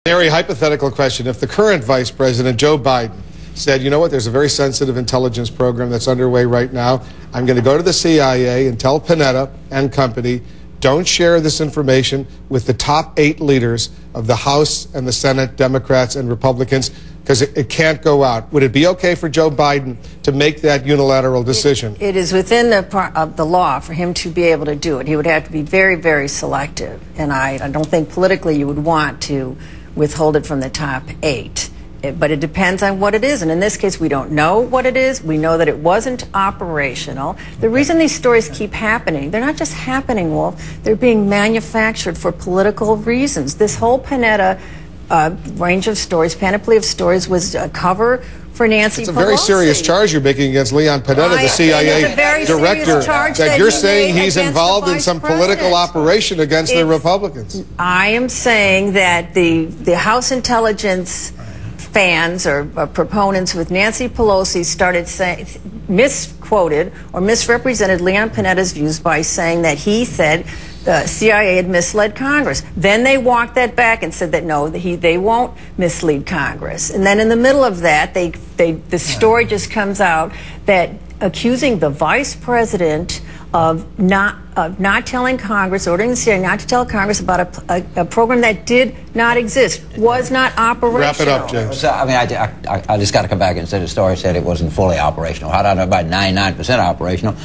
Very hypothetical question. If the current Vice President, Joe Biden, said, you know what, there's a very sensitive intelligence program that's underway right now. I'm going to go to the CIA and tell Panetta and company, don't share this information with the top 8 leaders of the House and the Senate, Democrats and Republicans, because it can't go out. Would it be okay for Joe Biden to make that unilateral decision? It is within the law for him to be able to do it. He would have to be very, very selective. And I don't think politically you would want to withhold it from the top 8. But it depends on what it is. And in this case, we don't know what it is. We know that it wasn't operational. The reason these stories keep happening, they're not just happening, Wolf. They're being manufactured for political reasons. This whole Panetta range of stories, panoply of stories, was a cover for Nancy Pelosi. It's a very serious charge you're making against Leon Panetta, the CIA director, that you're saying he's involved in some political operation against the Republicans. I am saying that the House intelligence fans or proponents with Nancy Pelosi started saying, misquoted or misrepresented Leon Panetta's views by saying that he said the CIA had misled Congress. Then they walked that back and said that no, they won't mislead Congress. And then in the middle of that, the story just comes out that accusing the vice president of not telling Congress, ordering the CIA not to tell Congress about a program that did not exist, was not operational. Wrap it up, James. So, I mean, I just got to come back and say the story said it wasn't fully operational. How do I know about 99% operational?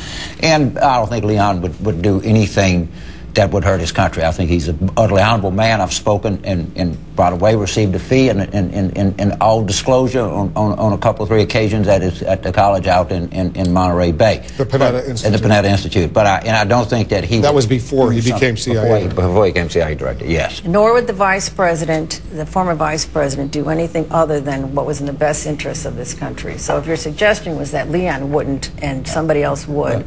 And I don't think Leon would do anything that would hurt his country. I think he's an utterly honorable man. I've spoken and brought away, received a fee, and in all disclosure on a couple of 3 occasions at the college out in Monterey Bay. The Panetta Institute. At the Panetta Institute. But I don't think that he... That was before he became CIA. Before he became CIA director, yes. Nor would the vice president, the former vice president, do anything other than what was in the best interest of this country. So if your suggestion was that Leon wouldn't and somebody else would,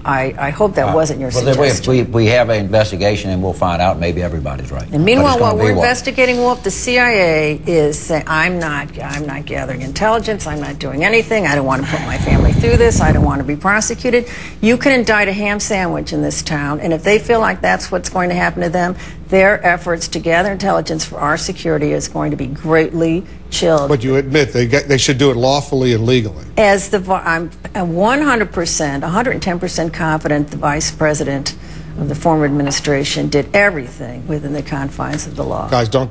I hope that wasn't your suggestion. We have an investigation, and we'll find out. Maybe everybody's right. And meanwhile, while we're investigating, Wolf, the CIA is saying, I'm not gathering intelligence. I'm not doing anything. I don't want to put my family through this. I don't want to be prosecuted. You can indict a ham sandwich in this town, and if they feel like that's what's going to happen to them, their efforts to gather intelligence for our security is going to be greatly chilled. But you admit they should do it lawfully and legally. I'm 100%, 110% confident the vice president of the former administration did everything within the confines of the law. Guys, don't go.